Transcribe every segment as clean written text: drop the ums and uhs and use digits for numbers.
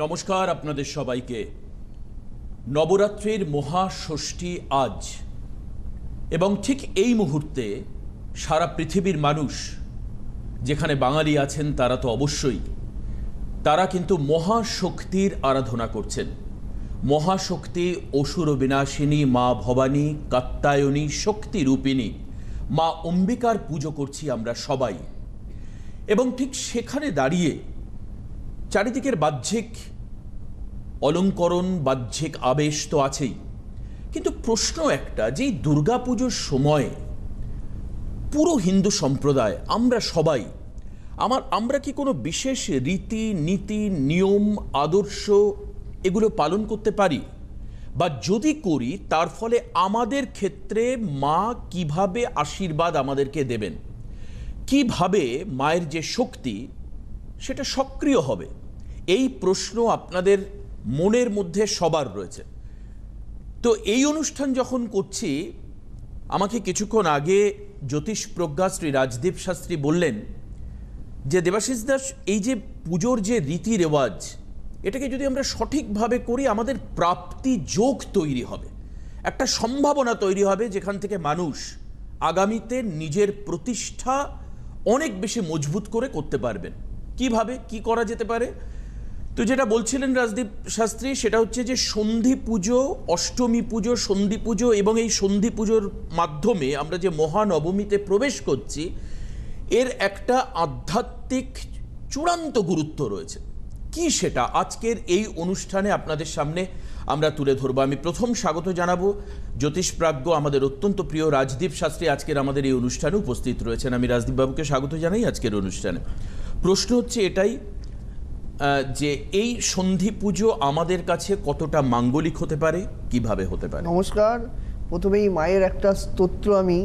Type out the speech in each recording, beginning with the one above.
নমস্কার আপনাদের সবাইকে। নবরাত্রির মহাষষ্ঠী আজ, এবং ঠিক এই মুহূর্তে সারা পৃথিবীর মানুষ, যেখানে বাঙালি আছেন তারা তো অবশ্যই, তারা কিন্তু মহাশক্তির আরাধনা করছেন। মহাশক্তি অসুর বিনাশিনী মা ভবানী, কাত্যায়নী, শক্তি রূপিণী মা অম্বিকার পুজো করছি আমরা সবাই। এবং ঠিক সেখানে দাঁড়িয়ে চারিদিকের বাহ্যিক অলঙ্করণ, বাহ্যিক আবেশ তো আছেই, কিন্তু প্রশ্ন একটা, যে দুর্গাপুজোর সময় পুরো হিন্দু সম্প্রদায়, আমরা সবাই, আমরা কি কোনো বিশেষ রীতি নীতি, নিয়ম, আদর্শ এগুলো পালন করতে পারি? বা যদি করি, তার ফলে আমাদের ক্ষেত্রে মা কিভাবে আশীর্বাদ আমাদেরকে দেবেন, কিভাবে মায়ের যে শক্তি সেটা সক্রিয় হবে? এই প্রশ্ন আপনাদের মনের মধ্যে সবার রয়েছে। তো এই অনুষ্ঠান যখন করছি, আমাকে কিছুক্ষণ আগে জ্যোতিষ প্রজ্ঞা শ্রী রাজদীপ শাস্ত্রী বললেন যে দেবাশিস দাস, এই যে পুজোর যে রীতি রেওয়াজ, এটাকে যদি আমরা সঠিকভাবে করি, আমাদের প্রাপ্তি যোগ তৈরি হবে, একটা সম্ভাবনা তৈরি হবে, যেখান থেকে মানুষ আগামীতে নিজের প্রতিষ্ঠা অনেক বেশি মজবুত করে করতে পারবেন। কিভাবে কি করা যেতে পারে? তো যেটা বলছিলেন রাজদীপ শাস্ত্রী, সেটা হচ্ছে যে সন্ধি পুজো, অষ্টমী পুজো, সন্ধি পুজো, এবং এই সন্ধি পুজোর মাধ্যমে আমরা যে মহানবমীতে প্রবেশ করছি, এর একটা আধ্যাত্মিক চূড়ান্ত গুরুত্ব রয়েছে। কি সেটা আজকের এই অনুষ্ঠানে আপনাদের সামনে আমরা তুলে ধরবো। আমি প্রথম স্বাগত জানাবো জ্যোতিষপ্রাজ্ঞ আমাদের অত্যন্ত প্রিয় রাজদীপ শাস্ত্রী আজকের আমাদের এই অনুষ্ঠানে উপস্থিত রয়েছেন। আমি রাজদীপ বাবুকে স্বাগত জানাই আজকের অনুষ্ঠানে। প্রশ্ন হচ্ছে এটাই যে এই সন্ধি পুজো আমাদের কাছে কতটা মাঙ্গলিক হতে পারে, কিভাবে হতে পারে? নমস্কার। প্রথমেই মায়ের একটা স্তোত্র আমি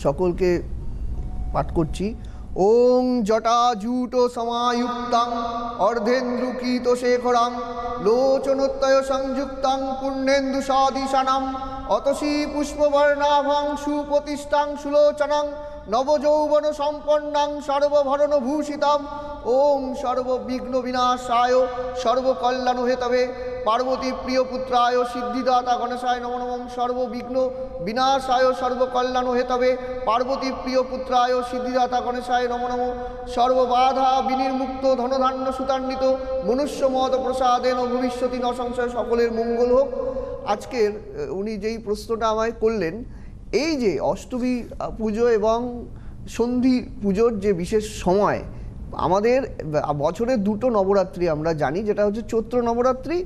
সকলকে পাঠ করছি। ওং জটাজূট সমায়ুক্তাং অর্ধেন্দুকীত শেখরাং লোচনোত্তয় সংযুক্তাং পূর্ণেন্দু সাদিশানাম অতসী পুষ্পবর্ণাভাং সুপ্রতিষ্ঠাং সুলোচনাং নবযৌবন সম্পন্নাং সর্বভরণ ভূষিতাম। ওং সর্ববিঘ্ন বিনাশায় সর্বকল্যাণ হেতবে পার্বতী প্রিয় পুত্রায় সিদ্ধিদাতা গণেশায় নমো নমঃ। সর্ববিঘ্ন বিনাশায় সর্বকল্যাণ হেতবে পার্বতী প্রিয় পুত্রায় সিদ্ধিদাতা গণেশায় নমো নমঃ। সর্ববাধা বিনির্মুক্ত ধনধান্য সুতান্বিত মনুষ্য মত প্রসাদেন ভবিষ্যতি ন সংশয়, সকলের মঙ্গল হোক। আজকের উনি যেই প্রশ্নটা আমায় করলেন, এই যে অষ্টমী পুজো এবং সন্ধি পুজোর যে বিশেষ সময়, আমাদের বছরে দুটো নবরাত্রি আমরা জানি, যেটা হচ্ছে চৈত্র নবরাত্রি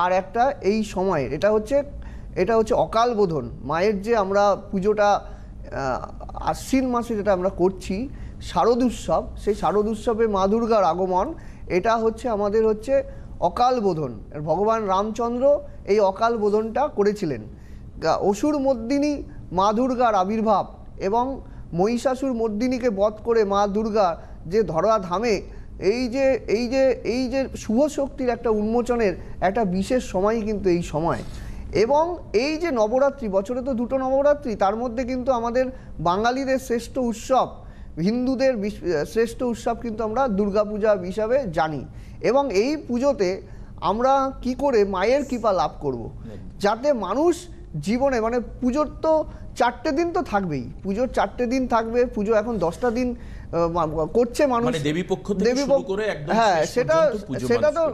আর একটা এই সময়ের, এটা হচ্ছে অকাল বোধন। মায়ের যে আমরা পুজোটা আশ্বিন মাসে যেটা আমরা করছি শারদ উৎসব, সেই শারদ উৎসবে মা দুর্গার আগমন, এটা হচ্ছে আমাদের হচ্ছে অকাল বোধন। ভগবান রামচন্দ্র এই অকাল বোধনটা করেছিলেন। অসুর মর্দিনী মা দুর্গার আবির্ভাব এবং মহিষাসুর মর্দিনীকে বধ করে মা দুর্গা যে ধরাধামে এই যে শুভ শক্তির একটা উন্মোচনের একটা বিশেষ সময়ই কিন্তু এই সময়। এবং এই যে নবরাত্রি, বছরে তো দুটো নবরাত্রি, তার মধ্যে কিন্তু আমাদের বাঙালিদের শ্রেষ্ঠ উৎসব, হিন্দুদের শ্রেষ্ঠ উৎসব কিন্তু আমরা দুর্গাপূজা হিসাবে জানি। এবং এই পুজোতে আমরা কি করে মায়ের কৃপা লাভ করব, যাতে মানুষ জীবনে, মানে পুজোর তো 4টে দিন তো থাকবেই, পুজোর 4টে দিন থাকবে। পুজো এখন 10টা দিন করছে মানুষ, দেবীপক্ষ থেকে শুরু করে একদম হ্যাঁ, সেটা তো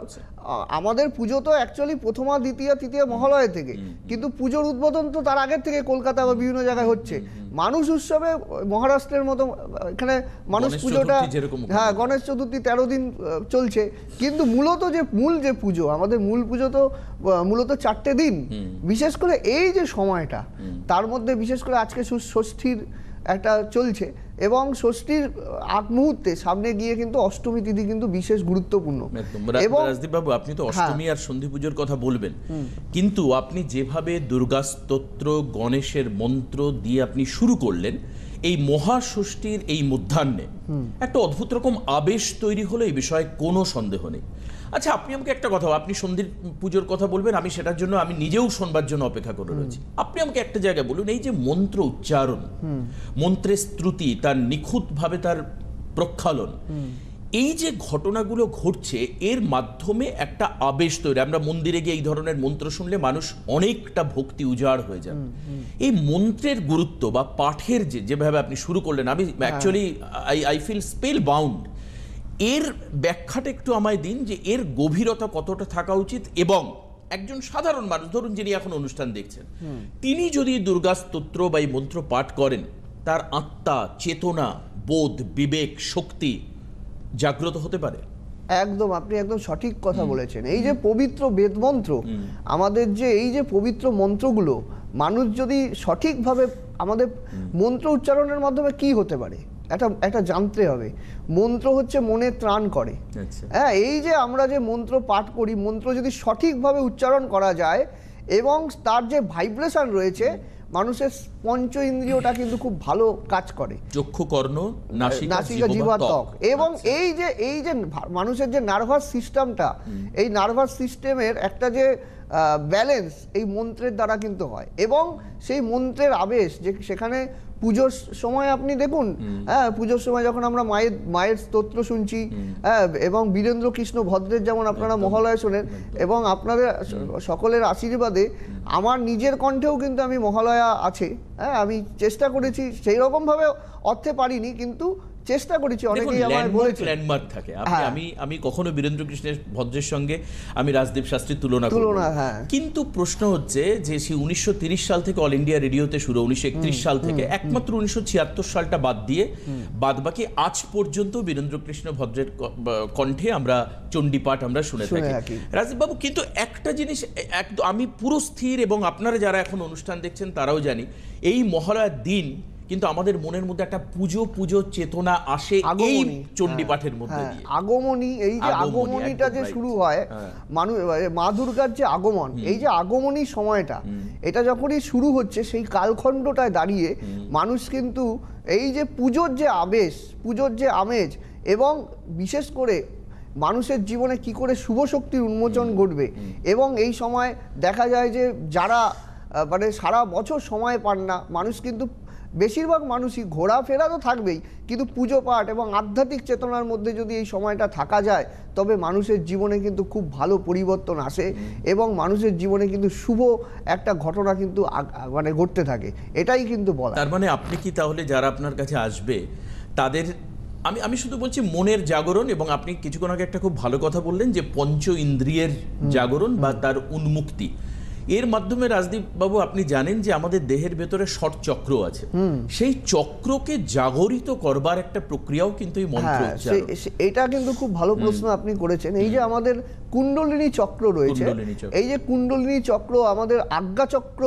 আমাদের পুজো তো অ্যাকচুয়ালি প্রথমা দ্বিতীয়া তৃতীয়া মহালয়া থেকে, কিন্তু পুজোর উদ্বোধন তো তার আগের থেকে কলকাতা বা বিভিন্ন জায়গায় হচ্ছে। মানুষ উৎসবে মহারাষ্ট্রের মতো এখানে মানুষ পুজোটা, হ্যাঁ, গণেশ চতুর্থী 13 দিন চলছে, কিন্তু মূল যে পুজো, আমাদের মূল পুজো তো মূলত 4টে দিন। বিশেষ করে এই যে সময়টা, তার মধ্যে বিশেষ করে আজকে ষষ্ঠীর একটা চলছে, এবং ষষ্ঠীর আগ মুহূর্তে সামনে গিয়ে কিন্তু অষ্টমী তিথি কিন্তু বিশেষ গুরুত্বপূর্ণ। এবং রাজদীপ বাবু, আপনি তো অষ্টমী আর সন্ধি পুজোর কথা বলবেন, কিন্তু আপনি যেভাবে দুর্গা স্তোত্র, গণেশের মন্ত্র দিয়ে আপনি শুরু করলেন, এই মহাষষ্ঠীর এই মধ্যাহ্নে একটা অদ্ভুত রকম আবেশ তৈরি হলো, এই বিষয়ে কোনো সন্দেহ নেই। আচ্ছা, আপনি আমাকে একটা কথা, আপনি সন্ধির পুজোর কথা বলবেন, আমি সেটার জন্য আমি নিজেও শোনবার জন্য অপেক্ষা করে রয়েছি। আপনি আমাকে একটা জায়গায় বলুন, এই যে মন্ত্র উচ্চারণ, মন্ত্রের শ্রুতি, তার নিখুঁতভাবে তার প্রক্ষালন, এই যে ঘটনাগুলো ঘটছে এর মাধ্যমে একটা আবেশ তৈরি, আমরা মন্দিরে গিয়ে এই ধরনের মন্ত্র শুনলে মানুষ অনেকটা ভক্তি উজাড় হয়ে যাবে। এই মন্ত্রের গুরুত্ব বা পাঠের যেভাবে আপনি শুরু করলেন, আমি actually I feel spellbound. এর ব্যাখ্যাটা একটু আমায় দিন যে এর গভীরতা কতটা থাকা উচিত, এবং একজন সাধারণ মানুষ ধরুন যিনি এখন অনুষ্ঠান দেখছেন, তিনি যদি দুর্গা স্তোত্র বা এই মন্ত্র পাঠ করেন, তার আত্মা, চেতনা, বোধ, বিবেক, শক্তি জাগ্রত হতে পারে। একদম, আপনি একদম সঠিক কথা বলেছেন। এই যে পবিত্র বেদমন্ত্র, আমাদের যে এই যে পবিত্র মন্ত্রগুলো, মানুষ যদি সঠিকভাবে, আমাদের মন্ত্র উচ্চারণের মাধ্যমে কি হতে পারে একটা জানতে হবে। মন্ত্র হচ্ছে মনে ত্রাণ করে। হ্যাঁ, এই যে আমরা যে মন্ত্র পাঠ করি, মন্ত্র যদি সঠিকভাবে উচ্চারণ করা যায় এবং তার যে ভাইব্রেশন রয়েছে, মানুষের পঞ্চ ইন্দ্রিয়টা কিন্তু খুব ভালো কাজ করে, চক্ষু, কর্ণ, নাসিকা, জিহ্বা, ত্বক। এবং এই যে মানুষের যে নার্ভাস সিস্টেমটা, এই নার্ভাস সিস্টেমের একটা যে ব্যালেন্স এই মন্ত্রের দ্বারা কিন্তু হয়। এবং সেই মন্ত্রের আবেশ যে সেখানে পুজোর সময় আপনি দেখুন, হ্যাঁ, পুজোর সময় যখন আমরা মায়ের স্তোত্র শুনছি, হ্যাঁ, এবং বীরেন্দ্র কৃষ্ণ ভদ্রের যেমন আপনারা মহালয়া শোনেন, এবং আপনাদের সকলের আশীর্বাদে আমার নিজের কণ্ঠেও কিন্তু আমি মহালয়া আছে। হ্যাঁ, আমি চেষ্টা করেছি, সেই রকমভাবে অর্থে পারিনি, কিন্তু চেষ্টা করেছি। অনেকেই আমার বলেছে ল্যান্ডমার্ক থাকে। আমি কখনো বীরেন্দ্র কৃষ্ণের ভদ্রের সঙ্গে আমি রাজদীপ শাস্ত্রীর তুলনা, হ্যাঁ। কিন্তু প্রশ্ন হচ্ছে যে সেই 1930 সাল থেকে অল ইন্ডিয়া রেডিওতে শুরু, 1931 সাল থেকে, একমাত্র 1976 সালটা বাদ দিয়ে বাদবাকি আজ পর্যন্ত বীরেন্দ্র কৃষ্ণ ভদ্রের কণ্ঠে আমরা চণ্ডীপাঠ আমরা শুনে থাকি। রাজদীপ বাবু, কিন্তু একটা জিনিস একদম আমি পুরো স্থির, এবং আপনারা যারা এখন অনুষ্ঠান দেখছেন তারাও জানি, এই মহালয়ার দিন কিন্তু আমাদের মনের মধ্যে একটা পুজো চেতনা আসে এই চণ্ডী পাঠের মধ্যে দিয়ে। আগমনী, এই যে আগমনীটা যে শুরু হয়, মানুষ মা দুর্গার যে আগমন, এই যে আগমনী সময়টা, এটা যখনই শুরু হচ্ছে, সেই কালখণ্ডটায় দাঁড়িয়ে মানুষ কিন্তু এই যে পুজোর যে আবেশ, পুজোর যে আমেজ, এবং বিশেষ করে মানুষের জীবনে কি করে শুভ শক্তির উন্মোচন ঘটবে। এবং এই সময় দেখা যায় যে যারা মানে সারা বছর সময় পান না, মানুষ কিন্তু বেশিরভাগ মানুষই ঘোরাফেরা তো থাকবেই, কিন্তু পুজো পাঠ এবং আধ্যাত্মিক চেতনার মধ্যে যদি এই সময়টা থাকা যায়, তবে মানুষের জীবনে কিন্তু খুব ভালো পরিবর্তন আসে, এবং মানুষের জীবনে কিন্তু শুভ একটা ঘটনা কিন্তু মানে ঘটতে থাকে। এটাই কিন্তু বলা। তার মানে আপনি কি তাহলে যারা আপনার কাছে আসবে তাদের, আমি শুধু বলছি মনের জাগরণ, এবং আপনি কিছুক্ষণ আগে একটা খুব ভালো কথা বললেন যে পঞ্চ ইন্দ্রিয়ের জাগরণ বা তার উন্মুক্তি, এর মাধ্যমে রাজদীপ বাবু আপনি জানেন যে আমাদের দেহের ভেতরে ষট চক্র আছে, সেই চক্রকে জাগরিত করবার একটা প্রক্রিয়াও কিন্তু এই মন্ত্র উচ্চারণ। এটা কিন্তু খুব ভালো প্রশ্ন আপনি করেছেন। এই যে আমাদের কুণ্ডলিনী চক্র রয়েছে, এই যে কুণ্ডলিনী চক্র, আমাদের আজ্ঞা চক্র,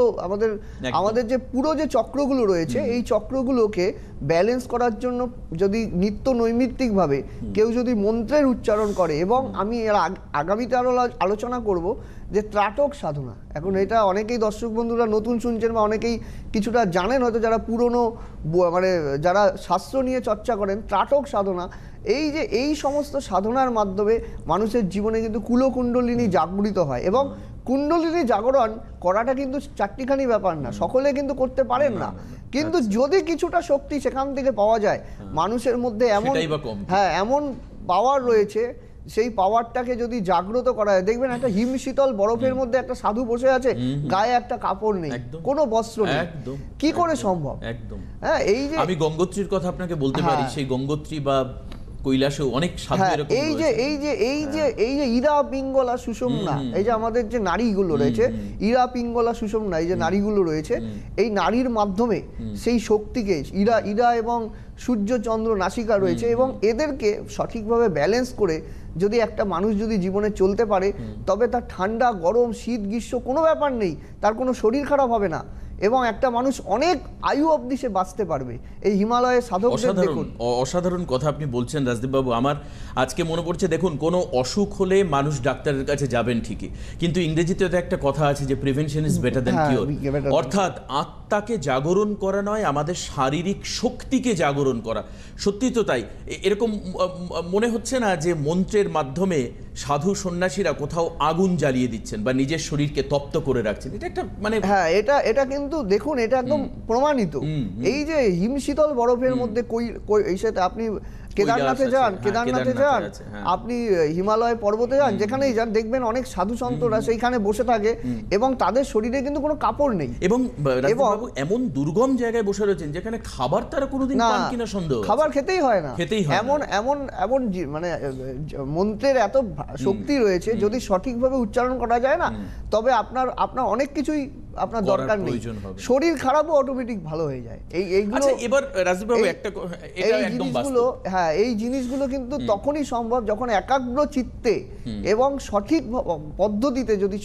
আমাদের যে পুরো যে চক্রগুলো রয়েছে, এই চক্রগুলোকে ব্যালেন্স করার জন্য যদি নিত্য নৈমিত্তিকভাবে কেউ যদি মন্ত্রের উচ্চারণ করে, এবং আমি এর আগামীতে আরো আলোচনা করব যে ত্রাটক সাধনা। এখন এটা অনেকেই দর্শক বন্ধুরা নতুন শুনছেন, বা অনেকেই কিছুটা জানেন হয়তো, যারা পুরনো মানে যারা শাস্ত্র নিয়ে চর্চা করেন, ত্রাটক সাধনা, এই যে এই সমস্ত সাধনার মাধ্যমে মানুষের জীবনে কিন্তু কুলকুণ্ডলিনী জাগরিত হয়। এবং কুণ্ডলিনী জাগরণ করাটা কিন্তু চারটিখানি ব্যাপার না, সকলে কিন্তু করতে পারেন না, কিন্তু যদি কিছুটা শক্তি সেখান থেকে পাওয়া যায়, মানুষের মধ্যে এমন পাওয়ার রয়েছে, সেই পাওয়ারটাকে যদি জাগ্রত করা যায়, দেখবেন একটা হিমশীতল বরফের মধ্যে একটা সাধু বসে আছে, গায়ে একটা কাপড় নেই, কোনো বস্ত্র নেই, কি করে সম্ভব? একদম। হ্যাঁ, এই যে আমি গঙ্গোত্রীর কথা আপনাকে বলতে পারি, সেই গঙ্গোত্রী বা কৈলাসে অনেক সাধু এরকম রয়েছে। এই যে ইরা পিঙ্গলা সুষুম্না, এই যে আমাদের যে নারীগুলো রয়েছে, ইরা পিঙ্গলা সুষুম্না, এই যে নারীগুলো রয়েছে, এই নারীর মাধ্যমে সেই শক্তিকে ইরা এবং সূর্য চন্দ্র নাসিকা রয়েছে, এবং এদেরকে সঠিকভাবে ব্যালেন্স করে যদি একটা মানুষ যদি জীবনে চলতে পারে, তবে তার ঠান্ডা গরম শীত গ্রীষ্ম কোনো ব্যাপার নেই, তার কোনো শরীর খারাপ হবে না, এবং একটা মানুষ অনেক আয়ু অবধি সে বাঁচতে পারবে। এই হিমালয়ের সাধকদের দেখুন, অসাধারণ কথা আপনি বলছেন রাজদীপ বাবু। আমার আজকে মনে পড়ছে, দেখুন, কোনো অসুখ হলে মানুষ ডাক্তারের কাছে যাবেন ঠিকই, কিন্তু ইংরেজিতে তো একটা কথা আছে যে prevention is better than cure, অর্থাৎ আত্মাকে জাগরণ করা নয়, আমাদের শারীরিক শক্তিকে জাগরণ করা। সত্যি তো তাই। এরকম মনে হচ্ছে না যে মন্ত্রের মাধ্যমে সাধু সন্ন্যাসীরা কোথাও আগুন জ্বালিয়ে দিচ্ছেন বা নিজের শরীরকে তপ্ত করে রাখছেন? এটা একটা মানে, হ্যাঁ, এটা কিন্তু দেখুন, এটা একদম প্রমাণিত। এই যে হিমশীতল বরফের মধ্যে এই সাথে আপনি কেদারনাথে যান, হ্যাঁ, কেদারনাথে কেদারনাথে যান, আছে, হ্যাঁ। আপনি হিমালয় পর্বতে যান, যেখানেই যান দেখবেন অনেক সাধু সন্তরা সেইখানে বসে থাকে এবং তাদের শরীরে কিন্তু কোনো কাপড় নেই। এবং রাজদীপবাবু এমন দুর্গম জায়গায় বসে রয়েছেন যেখানে খাবার তারা কোনোদিন না, পান কিনা সন্দেহ আছে। খাবার খেতেই হয় না, খেতেই হয় না। এমন এমন এমন মানে মন্ত্রের এত শক্তি রয়েছে, যদি সঠিকভাবে উচ্চারণ করা যায় না, তবে আপনার অনেক কিছুই আপনার করার দরকার নেই, প্রয়োজন হবে। শরীর খারাপও অটোমেটিক ভালো হয়ে যায়। এইগুলো আচ্ছা, এবার রাজদীপবাবু এই- একটা এই এটা একদম জিনিসগুলো, বাস্তব। হ্যাঁ, এই জিনিসগুলো কিন্তু তখনই সম্ভব যখন একাগ্র চিত্তে এবং সঠিক পদ্ধতিতে যদি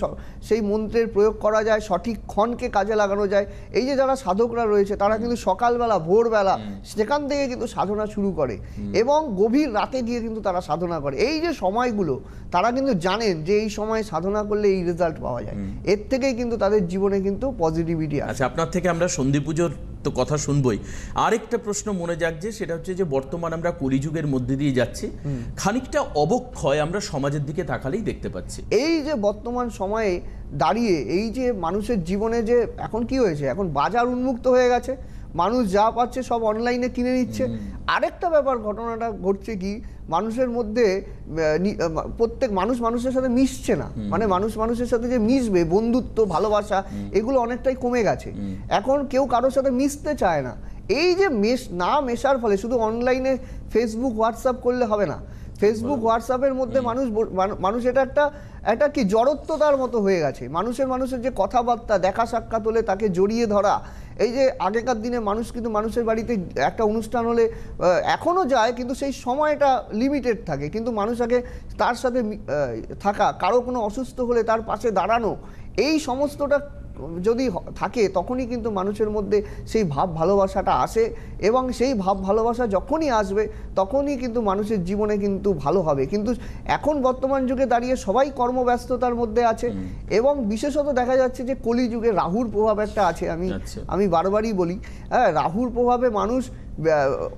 সেই মন্ত্রের প্রয়োগ করা যায়, সঠিক ক্ষণকে কাজে লাগানো যায়। এই যে যারা সাধকরা রয়েছে তারা কিন্তু সকালবেলা ভোরবেলা সেখান থেকে কিন্তু সাধনা শুরু করে এবং গভীর রাতে গিয়ে কিন্তু তারা সাধনা করে। এই যে সময়গুলো তারা কিন্তু জানেন যে এই সময় সাধনা করলে এই রেজাল্ট পাওয়া যায়, এর থেকেই কিন্তু তাদের জীবনে কিন্তু পজিটিভিটি আসে। আচ্ছা, আপনার থেকে আমরা সন্ধি পুজোর তো কথা শুনবই, আরেকটা প্রশ্ন মনে জাগছে, সেটা হচ্ছে যে বর্তমান আমরা কলিযুগের মধ্যে দিয়ে যাচ্ছি, খানিকটা অবক্ষয় আমরা সমাজের দিকে তাকালেই দেখতে পাচ্ছি। এই যে বর্তমান সময়ে দাঁড়িয়ে এই যে মানুষের জীবনে যে এখন কি হয়েছে, এখন বাজার উন্মুক্ত হয়ে গেছে, মানুষ যা পাচ্ছে সব অনলাইনে কিনে নিচ্ছে। আরেকটা ব্যাপার ঘটনাটা ঘটছে কি, মানুষের মধ্যে প্রত্যেক মানুষ মানুষের সাথে মিশছে না, মানে মানুষ মানুষের সাথে যে মিশবে, বন্ধুত্ব, ভালোবাসা, এগুলো অনেকটাই কমে গেছে। এখন কেউ কারোর সাথে মিশতে চায় না। এই যে মেশার ফলে শুধু অনলাইনে ফেসবুক হোয়াটসঅ্যাপ করলে হবে না, ফেসবুক হোয়াটসঅ্যাপের মধ্যে মানুষ এটা কি জড়ত্বতার মতো হয়ে গেছে। মানুষের যে কথাবার্তা, দেখা সাক্ষাৎ হলে তাকে জড়িয়ে ধরা, এই যে আগেকার দিনে মানুষ কিন্তু মানুষের বাড়িতে একটা অনুষ্ঠান হলে এখনো যায়, কিন্তু সেই সময়টা লিমিটেড থাকে, কিন্তু মানুষ আগে তার সাথে থাকা, কারো কোনো অসুস্থ হলে তার পাশে দাঁড়ানো, এই সমস্তটা যদি থাকে তখনই কিন্তু মানুষের মধ্যে সেই ভাব ভালোবাসাটা আসে এবং সেই ভাব ভালোবাসা যখনই আসবে তখনই কিন্তু মানুষের জীবনে কিন্তু ভালো হবে। কিন্তু এখন বর্তমান যুগে দাঁড়িয়ে সবাই কর্মব্যস্ততার মধ্যে আছে এবং বিশেষত দেখা যাচ্ছে যে কলিযুগে রাহুর প্রভাব একটা আছে। আমি বারবারই বলি, হ্যাঁ, রাহুর প্রভাবে মানুষ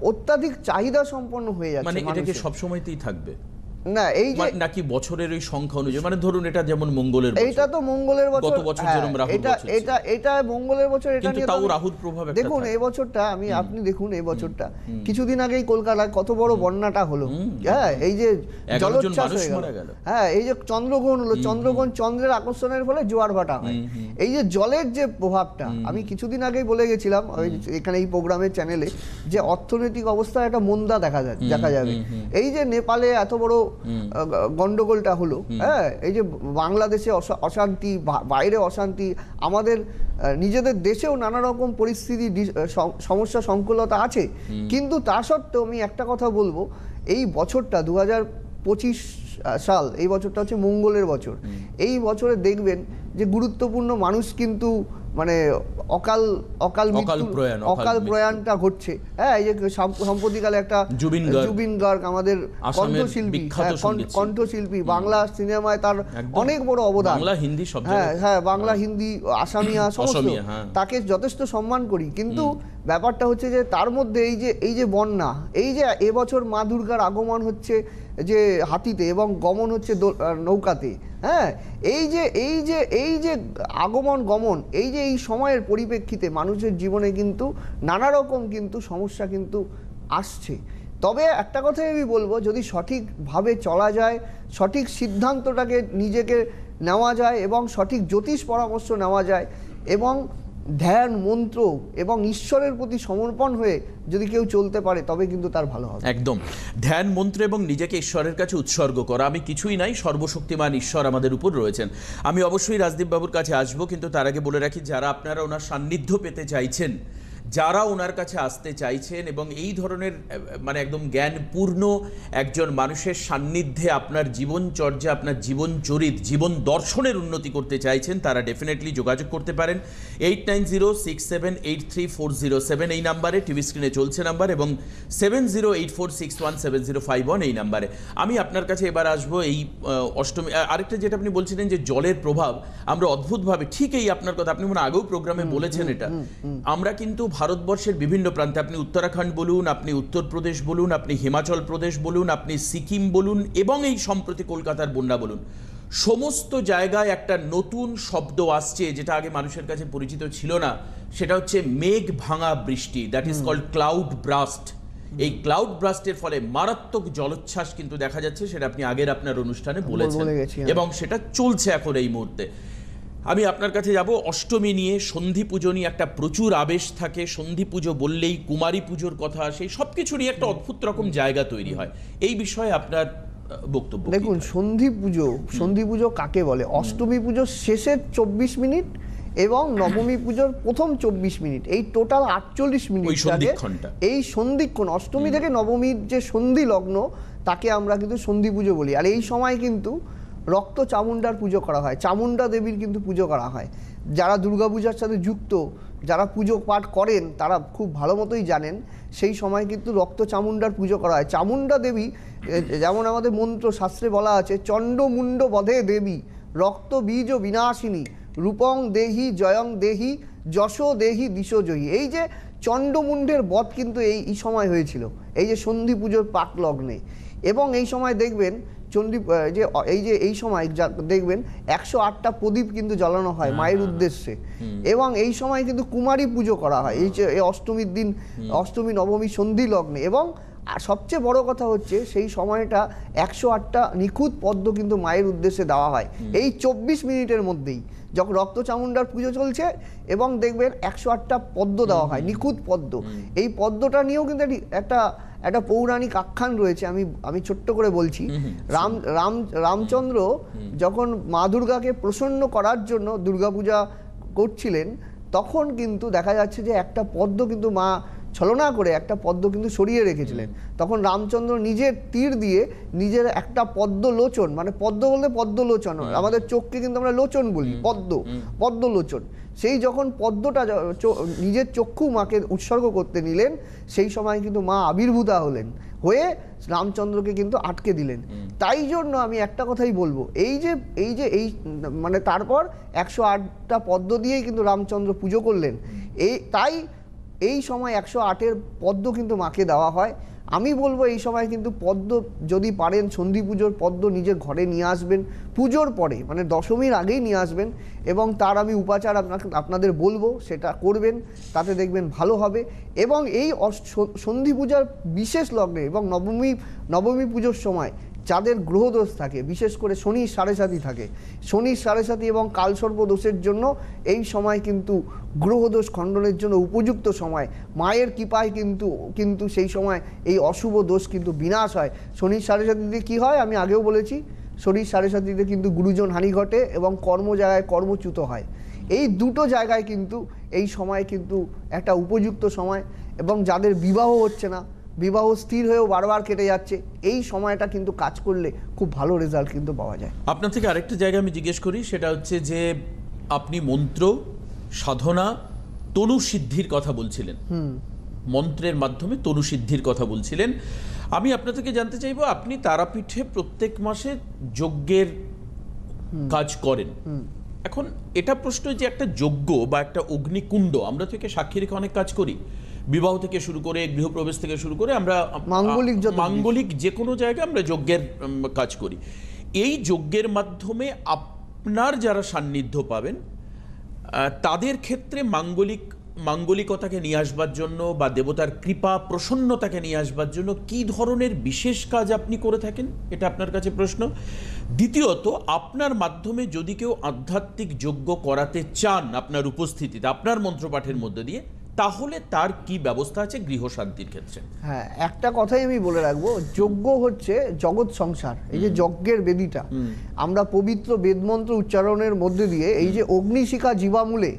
অত্যাধিক চাহিদা সম্পন্ন হয়ে যাচ্ছে। মানে এটা কি সব সময়তেই থাকবে না, এই যে নাকি বছরের ওই সংখ্যা অনুযায়ী, মানে ধরুন এটা যেমন মঙ্গলের বছর, এটা তো মঙ্গলের বছর, গত বছর যেরকম রাহুর বছর ছিল, এটা মঙ্গলের বছর, এটা কিন্তু নিয়ে তাও রাহুর প্রভাব একটা দেখুন থাকে। এই বছরটা আপনি দেখুন এই বছরটা কিছুদিন আগেই কলকাতায় কত বড় বন্যাটা হলো, হ্যাঁ, এই যে 11 জন জলোচ্ছ্বাস মানুষ হয়ে মারা গেল, হ্যাঁ, এই যে চন্দ্রগ্রহণ হলো, চন্দ্রের আকর্ষণের ফলে জোয়ার ভাটা হয়। এই যে জলের যে প্রভাবটা, আমি কিছুদিন আগেই বলে গেছিলাম এখানে এই প্রোগ্রামের চ্যানেলে, যে অর্থনৈতিক অবস্থায় একটা মন্দা দেখা যাবে। এই যে নেপালে এত বড় গন্ডগোলটা হলো, হ্যাঁ, এই যে বাংলাদেশে অশান্তি, বাইরে অশান্তি, আমাদের নিজেদের দেশেও নানা রকম পরিস্থিতি, সমস্যা, সংকুলতা আছে, কিন্তু তা সত্ত্বেও আমি একটা কথা বলবো, এই বছরটা 2025 সাল, এই বছরটা হচ্ছে মঙ্গলের বছর। এই বছরে দেখবেন যে গুরুত্বপূর্ণ মানুষ কিন্তু মানে অকাল প্রয়াণটা ঘটছে। হ্যাঁ, এই যে সম্প্রতিকালে একটা জুবিন গার্গ, আমাদের কণ্ঠশিল্পী, বাংলা সিনেমায় তার অনেক বড় অবদান, বাংলা হিন্দি সব, হ্যাঁ, বাংলা হিন্দি আসামিয়া সমস্ত, তাকে যথেষ্ট সম্মান করি। কিন্তু ব্যাপারটা হচ্ছে যে তার মধ্যে এই যে বন্যা, এই যে এবছর মা দুর্গার আগমন হচ্ছে যে হাতিতে এবং গমন হচ্ছে নৌকাতে, হ্যাঁ, এই যে আগমন গমন, এই যে এই সময়ের পরিপ্রেক্ষিতে মানুষের জীবনে কিন্তু নানা রকম কিন্তু সমস্যা কিন্তু আসছে। তবে একটা কথাই আমি বলবো, যদি সঠিকভাবে চলা যায়, সঠিক সিদ্ধান্তটাকে নিজেকে নেওয়া যায় এবং সঠিক জ্যোতিষ পরামর্শ নেওয়া যায় এবং ধ্যান, মন্ত্র এবং ঈশ্বরের প্রতি সমর্পণ হয়ে যদি কেউ চলতে পারে, তবে কিন্তু তার ভালো হবে। একদম ধ্যান, মন্ত্র এবং নিজেকে ঈশ্বরের কাছে উৎসর্গ করা। আমি কিছুই নাই, সর্বশক্তিমান ঈশ্বর আমাদের উপর রয়েছেন। আমি অবশ্যই রাজদীপ বাবুর কাছে আসবো, কিন্তু তার আগে বলে রাখি, যারা আপনারা ওনার সান্নিধ্য পেতে চাইছেন, যারা ওনার কাছে আসতে চাইছেন এবং এই ধরনের মানে একদম জ্ঞানপূর্ণ একজন মানুষের সান্নিধ্যে আপনার জীবনচর্যা, আপনার জীবনচরিত, জীবন দর্শনের উন্নতি করতে চাইছেন, তারা ডেফিনেটলি যোগাযোগ করতে পারেন 8906783407 এই নাম্বারে, টিভি স্ক্রিনে চলছে নাম্বার, এবং 7084617051 এই নাম্বারে। আমি আপনার কাছে এবার আসবো এই অষ্টমী। আরেকটা যেটা আপনি বলছিলেন যে জলের প্রভাব, আমরা অদ্ভুতভাবে, ঠিক এই আপনার কথা, আপনি মনে আগেও প্রোগ্রামে বলেছেন এটা, আমরা কিন্তু ভারতবর্ষের বিভিন্ন প্রান্তে, আপনি উত্তরাখণ্ড বলুন, আপনি উত্তরপ্রদেশ বলুন, আপনি হিমাচল প্রদেশ বলুন, আপনি সিকিম বলুন, এবং এই সম্প্রতি কলকাতার বন্যা বলুন, সমস্ত জায়গায় একটা নতুন শব্দ আসছে যেটা আগে মানুষের কাছে পরিচিত ছিল না, সেটা হচ্ছে মেঘ ভাঙা বৃষ্টি, দ্যাট ইজ কল্ড ক্লাউড ব্রাস্ট। এই ক্লাউড ব্রাস্টের ফলে মারাত্মক জলোচ্ছ্বাস কিন্তু দেখা যাচ্ছে, সেটা আপনি আগের আপনার অনুষ্ঠানে বলেছেন বলে গেছি, হ্যাঁ। এবং সেটা চলছে এখন এই মুহূর্তে। আমি আপনার কাছে যাব অষ্টমী নিয়ে। সন্ধি পুজো নিয়ে একটা প্রচুর আবেশ থাকে, সন্ধি পুজো বললেই কুমারী পুজোর কথা আসে, সব কিছু নিয়ে একটা অদ্ভুত রকম জায়গা তৈরি হয়। এই বিষয়ে আপনার বক্তব্য কি? দেখুন, সন্ধি পুজো কাকে বলে? অষ্টমী পুজোর শেষের 24 মিনিট এবং নবমী পুজোর প্রথম 24 মিনিট, এই টোটাল 48 মিনিট ওই সন্ধিক্ষণটা, এই সন্ধিক্ষণ, অষ্টমী থেকে নবমীর যে সন্ধি লগ্ন, তাকে আমরা কিন্তু সন্ধি পুজো বলি। আর এই সময় কিন্তু রক্ত চামুন্ডার পুজো করা হয়, চামুন্ডা দেবীর কিন্তু পুজো করা হয়। যারা দুর্গাপূজার সাথে যুক্ত, যারা পুজো পাঠ করেন, তারা খুব ভালো মতোই জানেন সেই সময় কিন্তু রক্ত চামুন্ডার পুজো করা হয়। চামুন্ডা দেবী, যেমন আমাদের মন্ত্র শাস্ত্রে বলা আছে, চণ্ডমুণ্ড বধে দেবী রক্ত বীজ বিনাশিনী রূপং দেহি জয়ং দেহি যশ দেহি দিশজয়ী। এই যে চণ্ডমুণ্ডের বধ কিন্তু এই সময় হয়েছিল, এই যে সন্ধি পুজোর পাক লগ্নে। এবং এই সময় দেখবেন এই সময় দেখবেন 108টা প্রদীপ কিন্তু জ্বালানো হয় মায়ের উদ্দেশ্যে। এবং এই সময় কিন্তু কুমারী পুজো করা হয় এই যে অষ্টমীর দিন, অষ্টমী নবমী সন্ধি লগ্নে। এবং সবচেয়ে বড় কথা হচ্ছে, সেই সময়টা 108টা নিখুঁত পদ্ম কিন্তু মায়ের উদ্দেশ্যে দেওয়া হয় এই 24 মিনিটের মধ্যেই, যখন রক্ত চামুন্ডার পুজো চলছে। এবং দেখবেন 108টা পদ্ম দেওয়া হয়, নিখুঁত পদ্ম। এই পদ্মটা নিয়েও কিন্তু একটা পৌরাণিক আখ্যান রয়েছে, আমি ছোট্ট করে বলছি। রামচন্দ্র যখন মা দুর্গাকে প্রসন্ন করার জন্য দুর্গাপূজা করছিলেন, তখন কিন্তু দেখা যাচ্ছে যে একটা পদ্ম কিন্তু মা ছলনা করে একটা পদ্ম কিন্তু সরিয়ে রেখেছিলেন। তখন রামচন্দ্র নিজের তীর দিয়ে নিজের একটা পদ্মলোচন, মানে পদ্ম বলতে পদ্মলোচন, আমাদের চোখকে কিন্তু আমরা লোচন বলি, পদ্মলোচন, সেই যখন পদ্মটা নিজের চক্ষু মাকে উৎসর্গ করতে নিলেন, সেই সময় কিন্তু মা আবির্ভূতা হয়ে রামচন্দ্রকে কিন্তু আটকে দিলেন। তাই জন্য আমি একটা কথাই বলবো, এই মানে তারপর 108টা পদ্ম দিয়েই কিন্তু রামচন্দ্র পুজো করলেন। তাই এই সময় 108-এর পদ্ম কিন্তু মাকে দেওয়া হয়। আমি বলবো এই সময় কিন্তু পদ্ম যদি পারেন, সন্ধি পুজোর পদ্ম নিজের ঘরে নিয়ে আসবেন, পুজোর পরে মানে দশমীর আগেই নিয়ে আসবেন। এবং তার আমি উপাচার আপনাদের বলবো, সেটা করবেন, তাতে দেখবেন ভালো হবে। এবং এই সন্ধি পূজার বিশেষ লগ্নে এবং নবমী পুজোর সময় যাদের গ্রহদোষ থাকে, বিশেষ করে শনির সাড়ে সাথী থাকে, শনির সাড়ে সাথী এবং কালসর্প দোষের জন্য এই সময় কিন্তু গ্রহদোষ খণ্ডনের জন্য উপযুক্ত সময়। মায়ের কৃপায় কিন্তু সেই সময় এই অশুভ দোষ কিন্তু বিনাশ হয়। শনির সাড়ে সাথীতে কী হয় আমি আগেও বলেছি, শনির সাড়ে সাথীতে কিন্তু গুরুজন হানি ঘটে এবং কর্ম জায়গায় কর্মচ্যুত হয়। এই দুটো জায়গায় কিন্তু এই সময় কিন্তু একটা উপযুক্ত সময়। এবং যাদের বিবাহ হচ্ছে না, বিবাহ স্থির হয়েও বারবার কেটে যাচ্ছে, এই সময়টা কিন্তু কাজ করলে খুব ভালো রেজাল্ট কিন্তু পাওয়া যায়। আপনার থেকে আরেকটা জায়গা আমি জিজ্ঞেস করি, সেটা হচ্ছে যে আপনি মন্ত্র সাধনা তনু সিদ্ধির কথা বলছিলেন, মন্ত্রের মাধ্যমে তনু সিদ্ধির কথা বলছিলেন। আমি আপনার থেকে জানতে চাইবো, আপনি তারাপীঠে প্রত্যেক মাসে যজ্ঞের কাজ করেন। এখন এটা প্রশ্ন যে একটা যজ্ঞ বা একটা অগ্নিকুণ্ড, আমরা থেকে সাক্ষী রেখে অনেক কাজ করি, বিবাহ থেকে শুরু করে গৃহপ্রবেশ থেকে শুরু করে আমরা মাঙ্গলিক যে কোনো জায়গায় আমরা যজ্ঞের কাজ করি। এই যজ্ঞের মাধ্যমে আপনার যারা সান্নিধ্য পাবেন, তাদের ক্ষেত্রে মাঙ্গলিকতাকে নিয়ে আসবার জন্য বা দেবতার কৃপা প্রসন্নতাকে নিয়ে আসবার জন্য কি ধরনের বিশেষ কাজ আপনি করে থাকেন, এটা আপনার কাছে প্রশ্ন। দ্বিতীয়ত, আপনার মাধ্যমে যদি কেউ আধ্যাত্মিক যজ্ঞ করাতে চান আপনার উপস্থিতিতে, আপনার মন্ত্রপাঠের মধ্যে দিয়ে, তাহলে তার কি ব্যবস্থা আছে গৃহশান্তির ক্ষেত্রে? হ্যাঁ, একটা কথাই আমি বলে রাখবো, যজ্ঞ হচ্ছে জগৎ সংসার। এই যে যজ্ঞের বেদিটা, আমরা পবিত্র বেদমন্ত্র উচ্চারণের মধ্যে দিয়ে এই যে অগ্নিশিখা জীবামূলে,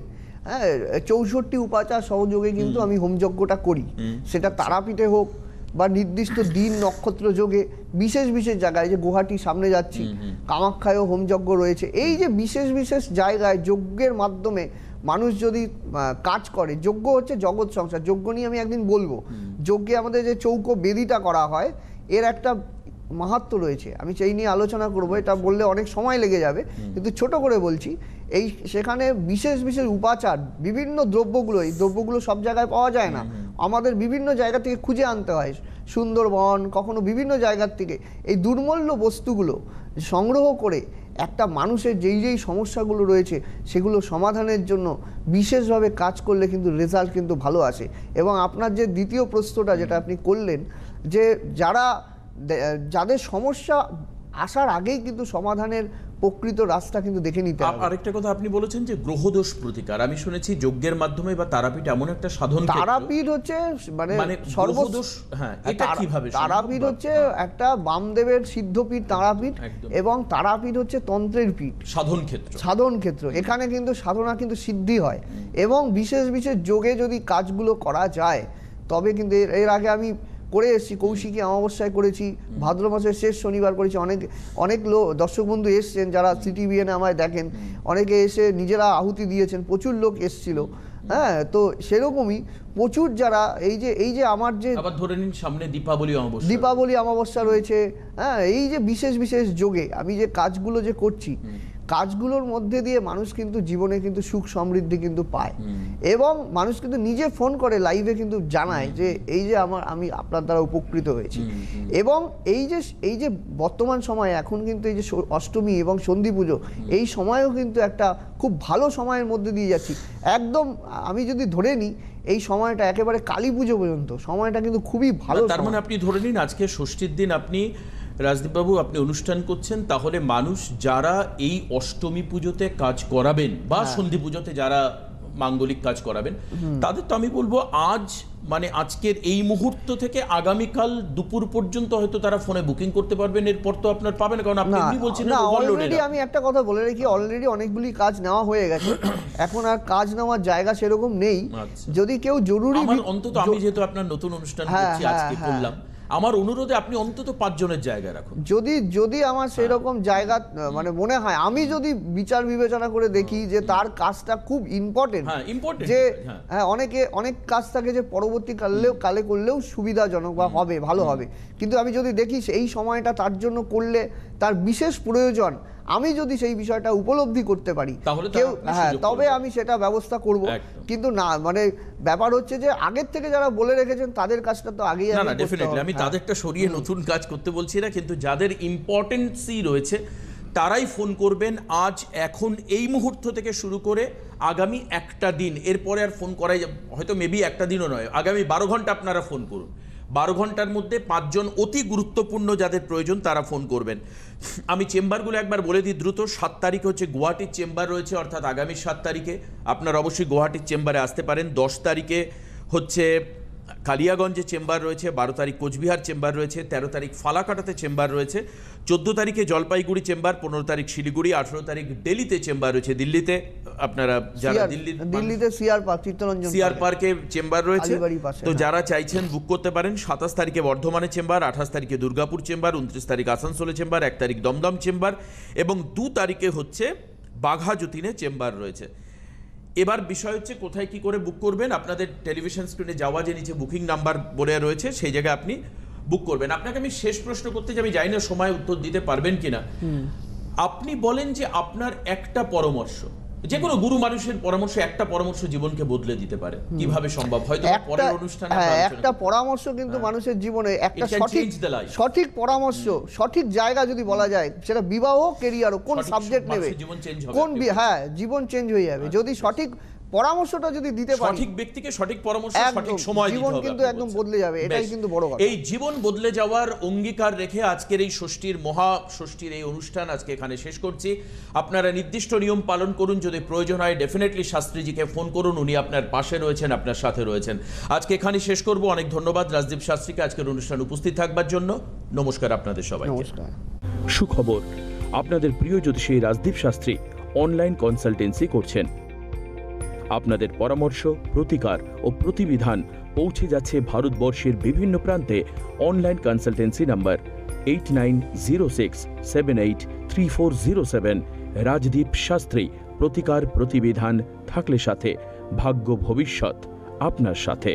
হ্যাঁ, 64 উপাচার সহযোগে কিন্তু আমি হোমযজ্ঞটা করি। সেটা তারাপীঠে হোক বা নির্দিষ্ট দিন নক্ষত্র যোগে বিশেষ জায়গায়, যে গুয়াহাটি সামনে যাচ্ছি, কামাখ্যায়ও হোমযজ্ঞ রয়েছে। এই যে বিশেষ জায়গায় যজ্ঞের মাধ্যমে মানুষ যদি কাজ করে, যজ্ঞ হচ্ছে জগৎ সংসার। যজ্ঞ নিয়ে আমি একদিন বলবো। যজ্ঞে আমাদের যে চৌকো বেদিটা করা হয়, এর একটা মাহাত্ম্য রয়েছে, আমি সেই নিয়ে আলোচনা করব, এটা বললে অনেক সময় লেগে যাবে, কিন্তু ছোট করে বলছি। সেখানে বিশেষ উপাচার, বিভিন্ন দ্রব্যগুলো, এই দ্রব্যগুলো সব জায়গায় পাওয়া যায় না, আমাদের বিভিন্ন জায়গা থেকে খুঁজে আনতে হয়, সুন্দরবন, কখনো বিভিন্ন জায়গার থেকে এই দুর্মূল্য বস্তুগুলো সংগ্রহ করে একটা মানুষের যেই যেই সমস্যাগুলো রয়েছে সেগুলো সমাধানের জন্য বিশেষভাবে কাজ করলে কিন্তু রেজাল্ট কিন্তু ভালো আসে। এবং আপনার যে দ্বিতীয় প্রশ্নটা যেটা আপনি করলেন, যে যাদের সমস্যা আসার আগেই কিন্তু সমাধানের প্রকৃত রাস্তা কিন্তু দেখে নিতে হবে। আরেকটা কথা আপনি বলেছেন যে গ্রহদোষ প্রতিকার, আমি শুনেছি যজ্ঞের মাধ্যমে বা তারাপীঠ এমন একটা সাধন ক্ষেত্র। তারাপীঠ হচ্ছে মানে গ্রহদোষ, হ্যাঁ, এটা কিভাবে সম্ভব? তারাপীঠ হচ্ছে একটা বামদেবের সিদ্ধপীঠ তারাপীঠ, এবং তারাপীঠ হচ্ছে তন্ত্রের পীঠ, সাধন ক্ষেত্র। এখানে কিন্তু সাধনা কিন্তু সিদ্ধি হয়, এবং বিশেষ বিশেষ যোগে যদি কাজগুলো করা যায় তবে কিন্তু এর আগে আমি করে এসেছি, কৌশিকী অমাবস্যায় করেছি, ভাদ্র মাসের শেষ শনিবার করেছি। অনেক দর্শক বন্ধু এসছেন যারা সিটিভিএনে আমায় দেখেন, অনেকে এসে নিজেরা আহুতি দিয়েছেন, প্রচুর লোক এসছিল। হ্যাঁ, তো সেরকমই প্রচুর যারা এই যে আমার যে আবার ধরে নিন সামনে দীপাবলি অমাবস্যা রয়েছে, হ্যাঁ, এই যে বিশেষ বিশেষ যোগে আমি যে কাজগুলো যে করছি, কাজগুলোর মধ্যে দিয়ে মানুষ কিন্তু জীবনে কিন্তু সুখ সমৃদ্ধি কিন্তু পায়, এবং মানুষ কিন্তু নিজে ফোন করে লাইভে কিন্তু জানায় যে এই যে আমি আপনার দ্বারা উপকৃত হয়েছি। এবং এই যে বর্তমান সময়ে এখন কিন্তু এই যে অষ্টমী এবং সন্ধি পুজো, এই সময়ও কিন্তু একটা খুব ভালো সময়ের মধ্যে দিয়ে যাচ্ছি। একদম আমি যদি ধরে নিই এই সময়টা একেবারে কালী পুজো পর্যন্ত সময়টা কিন্তু খুবই ভালো। তার মানে আপনি ধরে নিন আজকে ষষ্ঠীর দিন আপনি রাজদীপবাবু আপনি অনুষ্ঠান করছেন, তাহলে মানুষ যারা এই অষ্টমী পুজোতে কাজ করাবেন বা সন্ধি পুজোতে যারা মাঙ্গলিক কাজ করাবেন, তাদের তো আমি বলবো আজকের এই মুহূর্ত থেকে আগামীকাল দুপুর পর্যন্ত হয়তো তারা ফোনে বুকিং করতে পারবেন, এরপর তো আপনার পাবেন, কারণ আপনি এমনি বলছেন না। অলরেডি আমি একটা কথা বলে রাখি, অলরেডি অনেকগুলি কাজ নেওয়া হয়ে গেছে, এখন আর কাজ নেওয়ার জায়গা সেরকম নেই। যদি কেউ জরুরি, অন্তত আমি যেহেতু আপনার নতুন অনুষ্ঠান করছি আজকে করলাম, আমার অনুরোধে আপনি অন্তত 5 জনের জায়গা রাখুন। যদি আমার সেরকম জায়গা মানে মনে হয়, আমি যদি বিচার বিবেচনা করে দেখি যে তার কাজটা খুব ইম্পর্টেন্ট, যে হ্যাঁ অনেক কাজ থাকে যে পরবর্তী কালে করলেও সুবিধাজনক বা হবে, ভালো হবে, কিন্তু আমি যদি দেখি এই সময়টা তার জন্য করলে তার বিশেষ প্রয়োজন, আমি যদি সেই বিষয়টা উপলব্ধি করতে পারি তবে আমি সেটা ব্যবস্থা করব। কিন্তু না, মানে ব্যাপার হচ্ছে যে আগের থেকে যারা বলে রেখেছেন তাদের কাজটা তো আগেই আমি তাদেরটা সরিয়ে নতুন কাজ করতে বলছি না, কিন্তু যাদের ইম্পর্টেন্সই রয়েছে তারাই ফোন করবেন আজ, এখন, এই মুহূর্ত থেকে শুরু করে আগামী একটা দিন, এরপরে আর ফোন করাই হয়তো মেবি একটা দিনও নয়, আগামী 12 ঘন্টা আপনারা ফোন করুন। 12 ঘন্টার মধ্যে 5 জন অতি গুরুত্বপূর্ণ যাদের প্রয়োজন তারা ফোন করবেন। আমি চেম্বারগুলো একবার বলে দিই দ্রুত। 7 তারিখে হচ্ছে গুয়াহাটির চেম্বার রয়েছে, অর্থাৎ আগামী 7 তারিখে আপনারা অবশ্যই গুয়াহাটির চেম্বারে আসতে পারেন। 10 তারিখে হচ্ছে কালিয়াগঞ্জে চেম্বার রয়েছে, 12 তারিখ কোচবিহার চেম্বার রয়েছে, 13 তারিখ ফালাকাটাতে চেম্বার রয়েছে, 14 তারিখে জলপাইগুড়ি চেম্বার, 15 তারিখ শিলিগুড়ি, 18 তারিখ দিল্লিতে চেম্বার রয়েছে। দিল্লিতে আপনারা যারা দিল্লিতে সিআর পার্কে চেম্বার রয়েছে, তো যারা চাইছেন বুক করতে পারেন। 27 তারিখে বর্ধমানে চেম্বার, 28 তারিখে দুর্গাপুর চেম্বার, 29 তারিখ আসানসোলে চেম্বার, 1 তারিখ দমদম চেম্বার, এবং 2 তারিখে হচ্ছে বাঘা যতীনে চেম্বার রয়েছে। এবার বিষয় হচ্ছে কোথায় কি করে বুক করবেন। আপনাদের টেলিভিশন স্ক্রিনে যাওয়া যে নিচে বুকিং নাম্বার বলে রয়েছে সেই জায়গায় আপনি বুক করবেন। আপনাকে আমি শেষ প্রশ্ন করতে যাই, আমি জানি না সময় উত্তর দিতে পারবেন কিনা। আপনি বলেন যে আপনার একটা পরামর্শ, যে কোনো গুরু মানুষের পরামর্শ, একটা পরামর্শ জীবনকে বদলে দিতে পারে, কিভাবে সম্ভব? হয়তো পরের অনুষ্ঠানে একটা পরামর্শ কিন্তু মানুষের জীবনে একটা সঠিক পরামর্শ, সঠিক জায়গা যদি বলা যায়, সেটা বিবাহ, কেরিয়ার, কোন সাবজেক্ট নেবে, কোন জীবন চেঞ্জ হয়ে যাবে যদি সঠিক পরামর্শটা যদি দিতে পারি, সঠিক ব্যক্তিকে সঠিক পরামর্শ সঠিক সময় দিতে হবে, জীবন কিন্তু একদম বদলে যাবে। এটাই কিন্তু বড় কথা। এই জীবন বদলে যাওয়ার অঙ্গীকার রেখে আজকের এই ষষ্ঠীর এই অনুষ্ঠান আজকে এখানে শেষ করছি। আপনারা নির্দিষ্ট নিয়ম পালন করুন, যদি প্রয়োজন হয় ডেফিনেটলি শাস্ত্রীজিকে ফোন করুন, উনি আপনার পাশে রয়েছেন, আপনার সাথে রয়েছেন। আজকে এখানে শেষ করব। অনেক ধন্যবাদ রাজদীপ শাস্ত্রীকে আজকের অনুষ্ঠান উপস্থিত থাকবার জন্য। নমস্কার আপনাদের সবাইকে। নমস্কার। সুখবর, আপনাদের প্রিয় জ্যোতিষী রাজদীপ শাস্ত্রী অনলাইন কনসালটেন্সি করছেন। আপনাদের পরামর্শ, প্রতিকার ও প্রতিবিধান পৌঁছে যাচ্ছে ভারতবর্ষের বিভিন্ন প্রান্তে। Online consultancy number 8906783407। Rajdeep Shastri. প্রতিকার প্রতিবিধান থাকলে সাথে, ভাগ্য ভবিষ্যৎ আপনার সাথে।